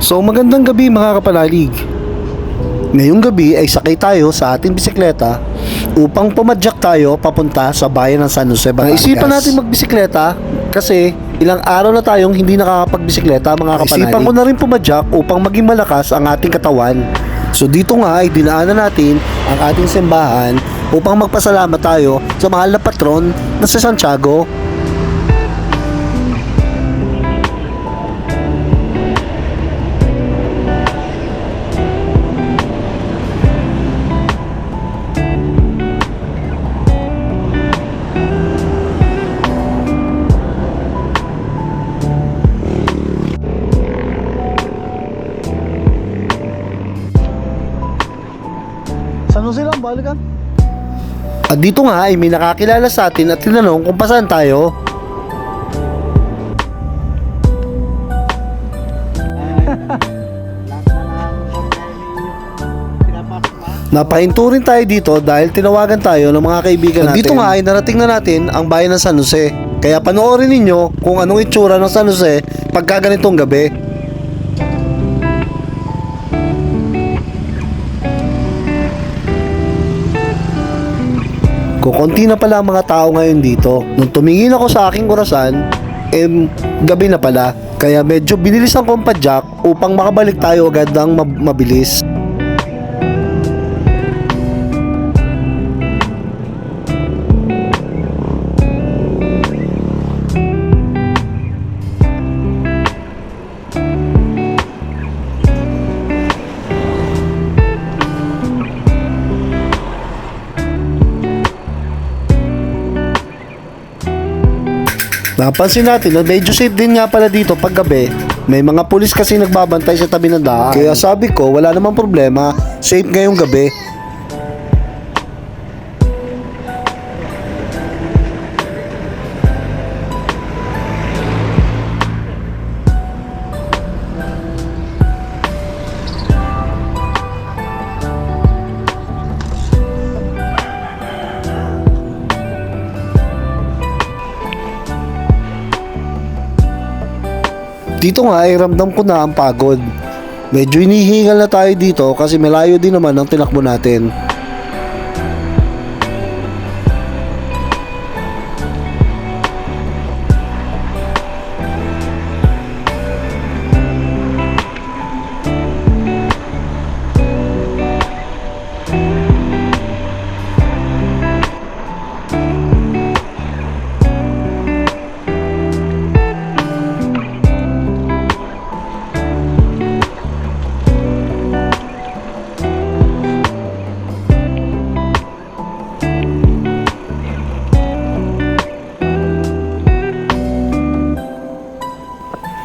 So magandang gabi mga kapanalig. Ngayong gabi ay sakay tayo sa ating bisikleta upang pumadyak tayo papunta sa bayan ng San Jose, Batangas. Naisipan natin magbisikleta kasi ilang araw na tayong hindi nakakapagbisikleta mga kapanalig. Naisipan ko na rin pumadyak upang maging malakas ang ating katawan. So dito nga ay dinaanan natin ang ating simbahan upang magpasalamat tayo sa mahal na patron na si Santiago. San Jose lang, balikan. At dito nga ay may nakakilala sa atin at tinanong kung pasaan tayo. Napahinto rin tayo dito dahil tinawagan tayo ng mga kaibigan natin. At dito nga ay narating na natin ang bayan ng San Jose. Kaya panoorin ninyo kung anong itsura ng San Jose pagka ganitong gabi. Kukunti na pala ang mga tao ngayon dito. Nung tumingin ako sa aking orasan, gabi na pala. Kaya medyo binilisan ko ang padyak upang makabalik tayo agad ng mabilis. Napansin natin na medyo safe din nga pala dito pag gabi. May mga pulis kasi nagbabantay sa tabi ng daan. Kaya sabi ko wala namang problema, safe ngayong gabi. Dito nga ay ramdam ko na ang pagod. Medyo hinihingal na tayo dito kasi malayo din naman ang tinakbo natin.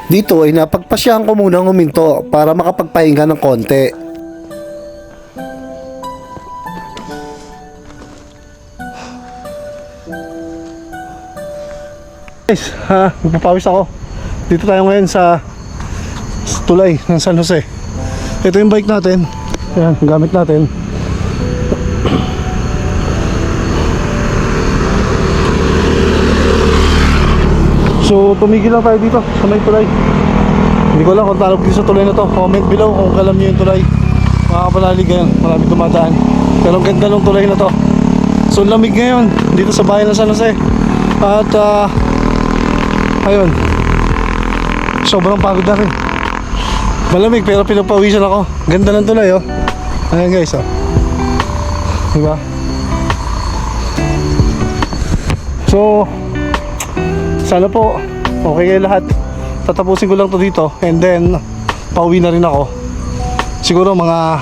Dito ay napagpasyahan ko munang huminto para makapagpahinga ng konti. Guys, magpapawis ako. Dito tayo ngayon sa tulay ng San Jose. Ito yung bike natin. Ayan, gamit natin. So, tumigil lang tayo dito sa may tulay. Hindi ko alam kung tawag dito sa tulay na to. Comment below kung alam nyo yung tulay. Mga kapanalig ngayon, marami dumadaan. Pero ang ganda ng tulay na to. So, lamig ngayon dito sa bayan ng San Jose. At, ayun, sobrang pagod na rin. Malamig pero pinagpawisan ako. Ganda ng tulay, oh. Ayan guys, oh. Diba? So, sana po okay kayo lahat. Tatapusin ko lang to dito and then pauwi na rin ako. Siguro mga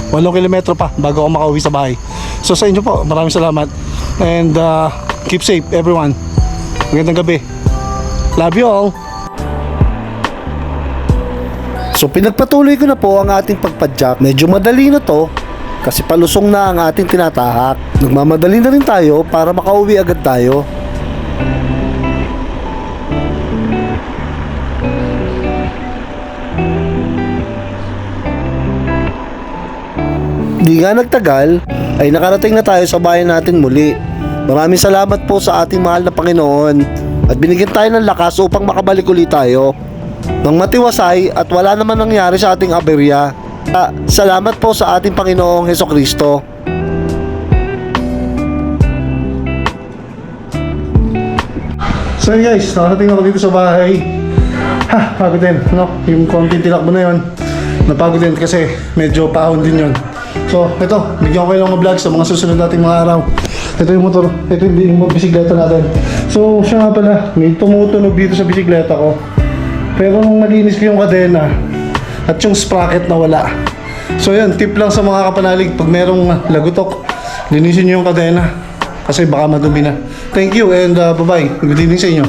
8 kilometro pa bago ako makauwi sa bahay. So sa inyo po, maraming salamat. And keep safe everyone. Magandang gabi. Love you all. So pinagpatuloy ko na po ang ating pagpadyak. Medyo madali na to kasi palusong na ang ating tinatahak. Nagmamadali na rin tayo para makauwi agad tayo. Di nga nagtagal ay nakarating na tayo sa bayan natin muli. Maraming salamat po sa ating mahal na Panginoon at binigyan tayo ng lakas upang makabalik ulit tayo. nang matiwasay at wala naman nangyari sa ating aberya. Salamat po sa ating Panginoong Hesukristo. So yun guys, nakarating ako dito sa bahay. Pagod din, no? Yung konting tilakbo na yun, napagod din kasi medyo paon din yun. So, ito, bigyan ko kayo ng vlog sa mga susunod nating mga araw. Ito yung motor, ito yung bisikleta natin. So, siya nga pala, may tumutunog dito sa bisikleta ko. Pero nung malinis ko yung kadena at yung sprocket na wala. So yun, tip lang sa mga kapanalig, pag merong lagutok, linisin nyo yung kadena kasi baka madumi na. Thank you and bye-bye. Good evening sa inyo.